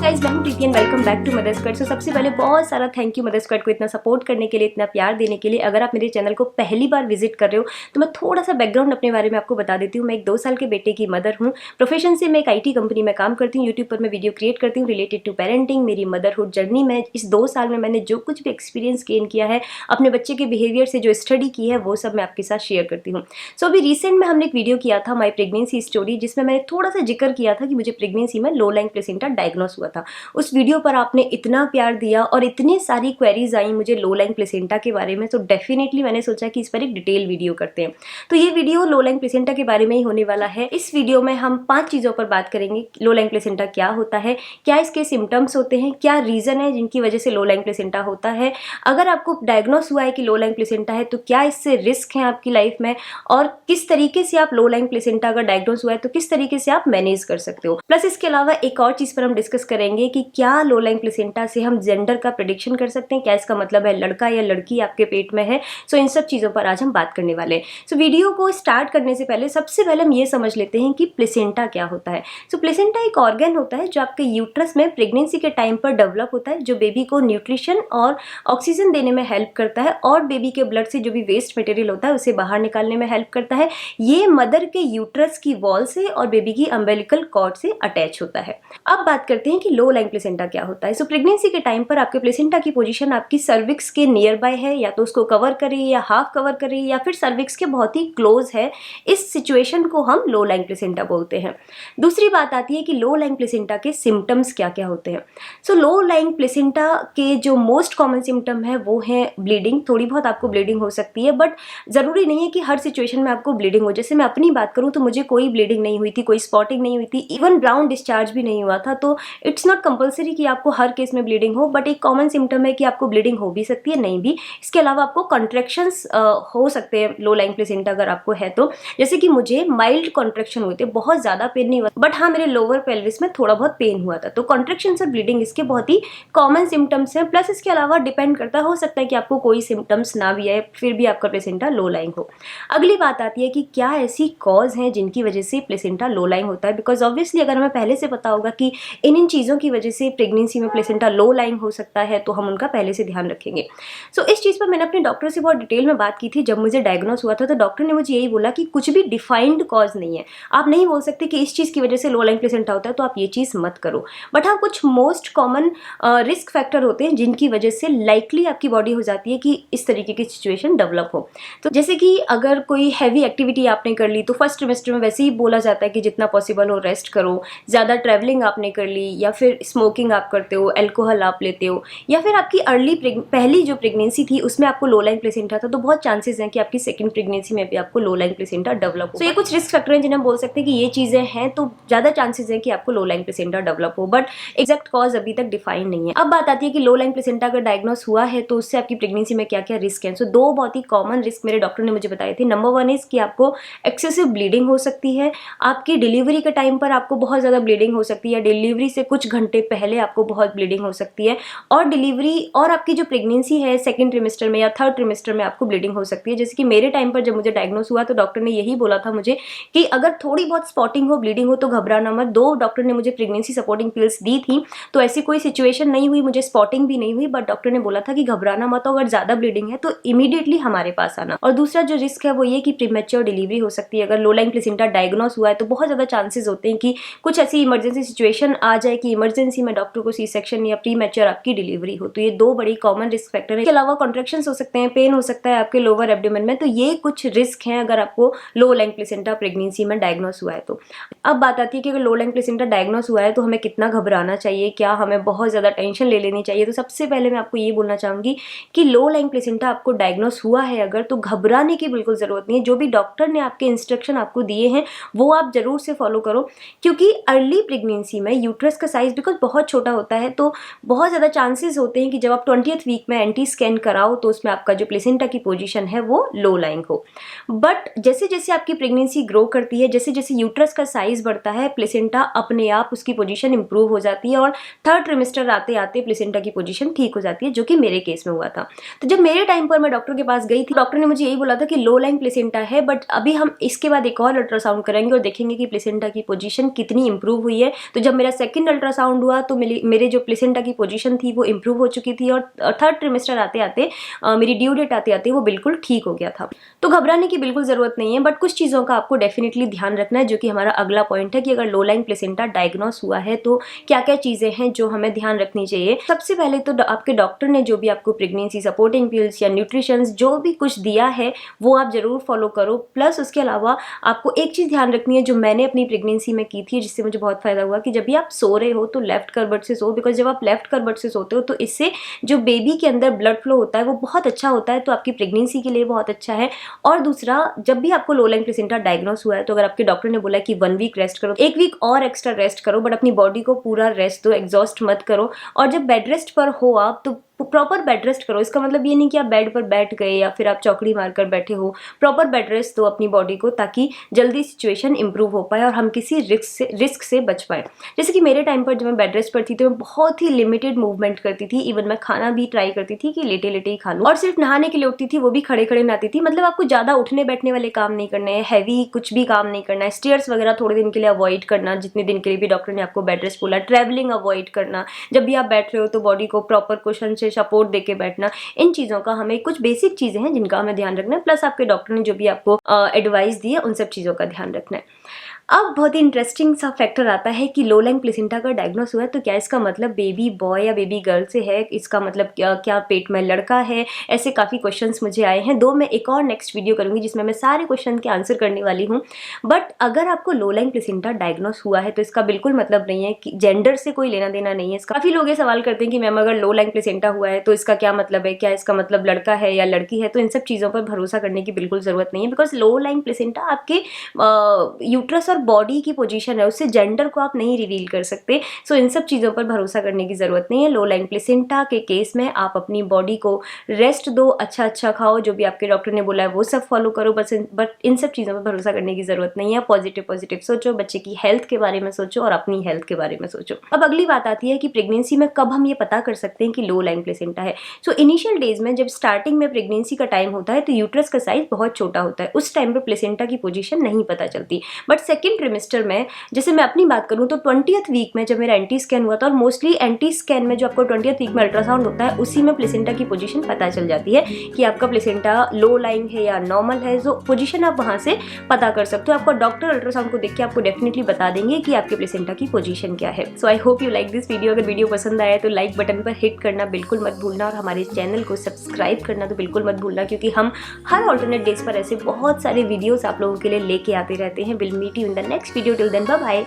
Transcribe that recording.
Guys, मैं हूं Preeti and welcome back to mother's cut. So सबसे पहले बहुत सारा थैंक यू मदर्स कट को इतना सपोर्ट करने के लिए, इतना प्यार देने के लिए। अगर आप मेरे चैनल को पहली बार विजिट कर रहे हो तो मैं थोड़ा सा बैकग्राउंड अपने बारे में आपको बता देती हूँ। मैं एक 2 साल के बेटे की मदर हूँ। प्रोफेशन से मैं एक IT कंपनी में काम करती हूँ। यूट्यूब पर मैं वीडियो क्रिएट करती हूँ रिलेटेड टू पेरेंटिंग। मेरी मदरहुड जर्नी में इस 2 साल में मैंने जो कुछ भी एक्सपीरियंस गेन किया है, अपने बच्चे के बिहेवियर से जो स्टडी की है, वो सब मैं आपके साथ शेयर करती हूँ। सो अभी रिसेंट में हमने एक वीडियो किया था माई प्रेगनेंसी स्टोरी, जिसमें मैंने थोड़ा सा जिक्र किया था कि मुझे प्रेगनेंसी में लो लाइंग प्लेसेंटा डायग्नोस हुआ था। उस वीडियो पर आपने इतना प्यार दिया और इतनी सारी क्वेरीज आई मुझे लो लाइंग प्लेसेंटा के बारे में, तो डेफिनेटली मैंने सोचा कि इस पर एक डिटेल वीडियो करते हैं। तो ये वीडियो लो लाइंग प्लेसेंटा के बारे में ही होने वाला है। इस वीडियो में हम 5 चीज़ों पर बात करेंगे। लो लाइंग प्लेसेंटा क्या होता है, क्या इसके सिम्टम्स होते हैं, क्या रीज़न है जिनकी वजह से लो लाइंग प्लेसेंटा होता है, अगर आपको डायग्नोस हुआ है कि लो लाइंग प्लेसेंटा है तो क्या इससे रिस्क है आपकी लाइफ में, और किस तरीके से आप लो लाइंग प्लेसेंटा अगर डायग्नोस हुआ है तो किस तरीके से आप मैनेज कर सकते हो। प्लस इसके अलावा एक और चीज़ पर हम डिस्कस करेंगे कि क्या लो लाइंग प्लेसेंटा से हम जेंडर का प्रेडिक्शन कर सकते हैं, क्या इसका मतलब है लड़का या लड़की आपके पेट में है। सो इन सब चीज़ों पर आज हम बात करने वाले हैं। सो वीडियो को स्टार्ट करने से पहले सबसे पहले हम ये समझ लेते हैं कि प्लेसेंटा क्या होता है। सो प्लेसेंटा एक ऑर्गन होता है जो आपके यूट्रस में प्रेगनेंसी के टाइम पर डेवलप होता है, जो बेबी को न्यूट्रिशन और ऑक्सीजन देने में हेल्प करता है और बेबी के ब्लड से जो भी वेस्ट मटेरियल होता है उसे बाहर निकालने में हेल्प करता है। ये मदर के यूट्रस की वॉल से और बेबी की अम्बिलिकल कॉर्ड से अटैच होता है। अब बात करते हैं कि लो लाइंग प्लेसेंटा क्या होता है। सो प्रेगनेंसी के टाइम पर आपके प्लेसेंटा की पोजीशन आपकी सर्विक्स के नियर बाय है, या तो उसको कवर करे या हाफ कवर करे या फिर सर्विक्स के बहुत ही क्लोज है। इस सिचुएशन को हम लो लाइंग प्लेसेंटा बोलते हैं। दूसरी बात आती है कि लो लाइंग प्लेसेंटा के सिम्टम्स क्या क्या होते हैं। सो लो लाइंग प्लेसेंटा के जो मोस्ट कॉमन सिम्टम है वो है ब्लीडिंग। थोड़ी बहुत आपको ब्लीडिंग हो सकती है, बट ज़रूरी नहीं है कि हर सिचुएशन में आपको ब्लीडिंग हो। जैसे मैं अपनी बात करूँ तो मुझे कोई ब्लीडिंग नहीं हुई थी, कोई स्पॉटिंग नहीं हुई थी, इवन ब्राउन डिस्चार्ज भी नहीं हुआ था। तो इट्स नॉट कंपल्सरी कि आपको हर केस में ब्लीडिंग हो, बट एक कॉमन सिम्टम है कि आपको ब्लीडिंग हो भी सकती है, नहीं भी। इसके अलावा आपको कॉन्ट्रैक्शंस हो सकते हैं लो लाइंग प्लेसेंटा अगर आपको है तो। जैसे कि मुझे माइल्ड कॉन्ट्रैक्शन हुए थे, बहुत ज़्यादा पेन नहीं हुआ, बट हाँ मेरे लोअर पेल्विस में थोड़ा बहुत पेन हुआ था। तो कॉन्ट्रैक्शंस और ब्लीडिंग इसके बहुत ही कॉमन सिम्टम्स हैं। प्लस इसके अलावा डिपेंड करता हो सकता है कि आपको कोई सिम्टम्स ना भी आए फिर भी आपका प्लेसेंटा लो लाइंग हो। अगली बात आती है कि क्या ऐसी कॉज हैं जिनकी वजह से प्लेसेंटा लो लाइंग होता है। बिकॉज ऑब्वियसली अगर हमें पहले से पता होगा कि इन चीज़ों की वजह से प्रेगनेंसी में प्लेसेंटा लो लाइंग हो सकता है तो हम उनका पहले से ध्यान रखेंगे। सो इस चीज़ पर मैंने अपने डॉक्टर से बहुत डिटेल में बात की थी। जब मुझे डायग्नोस हुआ था तो डॉक्टर ने मुझे यही बोला कि कुछ भी डिफाइंड कॉज नहीं है। आप नहीं बोल सकते कि इस चीज़ की वजह से लो लाइंग प्लेसेंटा होता है तो आप ये चीज़ मत करो। बट हाँ, कुछ मोस्ट कॉमन रिस्क फैक्टर होते हैं जिनकी वजह से लाइकली आपकी बॉडी हो जाती है कि इस तरीके की सिचुएशन डेवलप हो। तो जैसे कि अगर कोई हैवी एक्टिविटी आपने कर ली तो फर्स्ट ट्रिमेस्टर में वैसे ही बोला जाता है कि जितना पॉसिबल हो रेस्ट करो। ज़्यादा ट्रैवलिंग आपने कर ली, या फिर स्मोकिंग आप करते हो, एल्कोहल आप लेते हो, या फिर आपकी पहली जो प्रेगनेंसी थी उसमें आपको लो लाइंग प्लेसेंटा था, तो बहुत चांसेस हैं कि आपकी सेकंड प्रेगनेंसी में भी आपको लो लाइंग प्लेसेंटा डेवलप हो। तो ये कुछ रिस्क फैक्टर हैं जिन्हें हम बोल सकते हैं कि ये चीज़ें हैं, तो ज़्यादा चांसेस हैं कि आपको लो लाइंग प्लेसेंटा डेवलप हो, बट एग्जैक्ट कॉज अभी तक डिफाइन नहीं है। अब बात आती है कि लो लाइंग प्लेसेंटा अगर डायग्नोस हुआ है तो उससे आपकी प्रेगनेंसी में क्या क्या रिस्क हैं। सो 2 बहुत ही कॉमन रिस्क मेरे डॉक्टर ने मुझे बताए थे। नंबर 1 इज कि आपको एक्सेसिव ब्लीडिंग हो सकती है। आपकी डिलीवरी के टाइम पर आपको बहुत ज़्यादा ब्लीडिंग हो सकती है, डिलीवरी से कुछ घंटे पहले आपको बहुत ब्लीडिंग हो सकती है, और डिलीवरी और आपकी जो प्रेगनेंसी है सेकंड ट्रिमेस्टर में या थर्ड ट्रिमेस्टर में आपको ब्लीडिंग हो सकती है। जैसे कि मेरे टाइम पर जब मुझे डायग्नोस हुआ तो डॉक्टर ने यही बोला था मुझे कि अगर थोड़ी बहुत स्पॉटिंग हो, ब्लीडिंग हो तो घबराना मत। 2 डॉक्टर ने मुझे प्रेगनेंसी सपोर्टिंग पिल्स दी थी, तो ऐसी कोई सिचुएशन नहीं हुई, मुझे स्पॉटिंग भी नहीं हुई, बट डॉक्टर ने बोला था कि घबराना मत, अगर ज़्यादा ब्लीडिंग है तो इमीडिएटली हमारे पास आना। और दूसरा जो रिस्क है वो ये कि प्रीमेच्योर डिलीवरी हो सकती है। अगर लो लाइंग प्लेसेंटा डायग्नोस हुआ है तो बहुत ज़्यादा चांसेस होते हैं कि कुछ ऐसी इमरजेंसी सिचुएशन आ जाए कि इमरजेंसी में डॉक्टर को सी सेक्शन या प्रीमेच्योर आपकी डिलीवरी हो। तो ये 2 बड़ी कॉमन रिस्क फैक्टर है। इसके अलावा कॉन्ट्रैक्शंस हो सकते हैं, पेन हो सकता है आपके लोअर एब्डोमेन में। तो ये कुछ रिस्क हैं अगर आपको लो लाइंग प्लेसेंटा प्रेगनेंसी में डायग्नोस हुआ है तो। अब बात आती है कि अगर लो लाइंग प्लेसेंटा डायग्नोस हुआ है तो हमें कितना घबराना चाहिए, क्या हमें बहुत ज़्यादा टेंशन ले लेनी चाहिए। तो सबसे पहले मैं आपको ये बोलना चाहूँगी कि लो लाइंग प्लेसेंटा आपको डायग्नोस हुआ है अगर, तो घबराने की बिल्कुल ज़रूरत नहीं है। जो भी डॉक्टर ने आपके इंस्ट्रक्शन आपको दिए हैं वो आप ज़रूर से फॉलो करो, क्योंकि अर्ली प्रेगनेंसी में यूट्रस का साइज बिकॉज बहुत छोटा होता है, तो बहुत ज़्यादा चांसेस होते हैं कि जब आप 20th वीक में एंटी स्कैन कराओ तो उसमें आपका जो प्लेसेंटा की पोजीशन है वो लो लाइंग हो। बट जैसे जैसे आपकी प्रेगनेंसी ग्रो करती है, जैसे जैसे यूट्रस का साइज साइज बढ़ता है, प्लेसेंटा अपने आप उसकी पोजीशन इंप्रूव हो जाती है और थर्ड ट्रिमेस्टर आते आते प्लेसेंटा की पोजीशन ठीक हो जाती है, जो कि मेरे केस में हुआ था। तो जब मेरे टाइम पर मैं डॉक्टर के पास गई थी, डॉक्टर ने मुझे यही बोला था कि लो लाइंग प्लेसेंटा है, बट अभी हम इसके बाद एक और अल्ट्रासाउंड करेंगे और देखेंगे कि प्लेसेंटा की पोजीशन कितनी इंप्रूव हुई है। तो जब मेरा सेकंड अल्ट्रासाउंड हुआ तो मेरे जो प्लेसेंटा की पोजीशन थी वो इंप्रूव हो चुकी थी और थर्ड ट्रिमेस्टर आते आते मेरी ड्यू डेट आते आते वो बिल्कुल ठीक हो गया था। तो घबराने की बिल्कुल ज़रूरत नहीं है, बट कुछ चीज़ों का आपको डेफिनेटली ध्यान रखना है, जो कि हमारा अगला पॉइंट है कि अगर लो लाइंग प्लेसेंटा डायग्नोस हुआ है तो क्या क्या चीज़ें हैं जो हमें ध्यान रखनी चाहिए। सबसे पहले तो आपके डॉक्टर ने जो भी आपको प्रेगनेंसी सपोर्टिंग पिल्स या न्यूट्रिशंस जो भी कुछ दिया है वो आप ज़रूर फॉलो करो। प्लस उसके अलावा आपको एक चीज़ ध्यान रखनी है जो मैंने अपनी प्रेगनेंसी में की थी, जिससे मुझे बहुत फ़ायदा हुआ, कि जब भी आप सो रहे हो तो लेफ्ट करवट से सो, बिकॉज जब आप लेफ्ट करवट से सोते हो तो इससे जो बेबी के अंदर ब्लड फ्लो होता है वो बहुत अच्छा होता है, तो आपकी प्रेगनेंसी के लिए बहुत अच्छा है। और दूसरा, जब भी आपको लो लाइंग प्लेसेंटा डायग्नोस हुआ है तो अगर आपके डॉक्टर ने बोला है कि 1 वीक रेस्ट करो, 1 वीक और एक्स्ट्रा रेस्ट करो, बट अपनी बॉडी को पूरा रेस्ट दो, एग्जॉस्ट मत करो। और जब बेड रेस्ट पर हो आप तो प्रॉपर बेड रेस्ट करो। इसका मतलब ये नहीं कि आप बेड पर बैठ गए या फिर आप चौकड़ी मारकर बैठे हो। प्रॉपर बेड रेस्ट दो अपनी बॉडी को, ताकि जल्दी सिचुएशन इंप्रूव हो पाए और हम किसी रिस्क से बच पाए। जैसे कि मेरे टाइम पर जब मैं बेड रेस्ट पर थी तो मैं बहुत ही लिमिटेड मूवमेंट करती थी। इवन मैं खाना भी ट्राई करती थी कि लेटे लेटे ही खा लूँ, और सिर्फ नहाने के लिए उठती थी, वो भी खड़े खड़े नहाती थी। मतलब आपको ज़्यादा उठने बैठने वाले काम नहीं करने हैं, हैवी कुछ भी काम नहीं करना है। स्टेयर्स वगैरह थोड़े दिन के लिए अवॉइड करना, जितने दिन के लिए भी डॉक्टर ने आपको बेड रेस्ट बोला। ट्रैवलिंग अवॉइड करना, जब भी आप बैठ रहे हो तो बॉडी को प्रॉपर कुशन से सपोर्ट देके बैठना। इन चीज़ों का हमें कुछ बेसिक चीज़ें हैं जिनका हमें ध्यान रखना है। प्लस आपके डॉक्टर ने जो भी आपको एडवाइस दी है उन सब चीज़ों का ध्यान रखना है। अब बहुत ही इंटरेस्टिंग सा फैक्टर आता है कि लो लाइंग प्लेसेंटा का डायग्नोस हुआ है तो क्या इसका मतलब बेबी बॉय या बेबी गर्ल से है, इसका मतलब क्या पेट में लड़का है। ऐसे काफ़ी क्वेश्चंस मुझे आए हैं। मैं एक और नेक्स्ट वीडियो करूंगी जिसमें मैं सारे क्वेश्चन के आंसर करने वाली हूँ। बट अगर आपको लो लाइंग प्लेसेंटा डायग्नोस हुआ है तो इसका बिल्कुल मतलब नहीं है कि जेंडर से कोई लेना देना नहीं है। काफ़ी लोग ये सवाल करते हैं कि मैम अगर लो लाइंग प्लेसेंटा हुआ है तो इसका क्या मतलब है, क्या इसका मतलब लड़का है या लड़की है। तो इन सब चीज़ों पर भरोसा करने की बिल्कुल ज़रूरत नहीं है, बिकॉज लो लाइंग प्लेसेंटा आपके यूट्रस और बॉडी की पोजीशन है, उससे जेंडर को आप नहीं रिवील कर सकते। सो इन सब चीज़ों पर भरोसा करने की ज़रूरत नहीं है। लो लाइंग प्लेसेंटा के केस में आप अपनी बॉडी को रेस्ट दो, अच्छा खाओ, जो भी आपके डॉक्टर ने बोला है वो सब फॉलो करो। बट इन सब चीज़ों पर भरोसा करने की ज़रूरत नहीं है। पॉजिटिव सोचो, बच्चे की हेल्थ के बारे में सोचो और अपनी हेल्थ के बारे में सोचो। अब अगली बात आती है कि प्रेगनेंसी में कब हम ये पता कर सकते हैं कि लो लाइंग प्लेसेंटा है। सो इनिशियल डेज में जब स्टार्टिंग में प्रेगनेंसी का टाइम होता है तो यूट्रस का साइज बहुत छोटा होता है, उस टाइम पर प्लेसेंटा की पोजीशन नहीं पता चलती। बट सेकेंड ट्रिमेस्टर में, जैसे मैं अपनी बात करूं तो 20th वीक में जब मेरा एंटी स्कैन हुआ था, और मोस्टली एंटी स्कैन में जो आपको 20th वीक में अल्ट्रासाउंड होता है उसी में प्लेसेंटा की पोजीशन पता चल जाती है कि आपका प्लेसेंटा लो लाइंग है या नॉर्मल है। जो पोजीशन आप वहां से पता कर सकते हो। आपका डॉक्टर अल्ट्रासाउंड को देख के आपको डेफिनेटली बता देंगे कि आपके प्लेसेंटा की पोजीशन क्या है। So I hope you like this video. अगर वीडियो पसंद आया तो लाइक बटन पर हिट करना बिल्कुल मत भूलना और हमारे चैनल को सब्सक्राइब करना तो बिल्कुल मत भूलना, क्योंकि हम हर ऑल्टरनेट डेज पर ऐसे बहुत सारे वीडियोस आप लोगों के लिए लेके आते रहते हैं। Will meet you in the next video. Till then bye bye.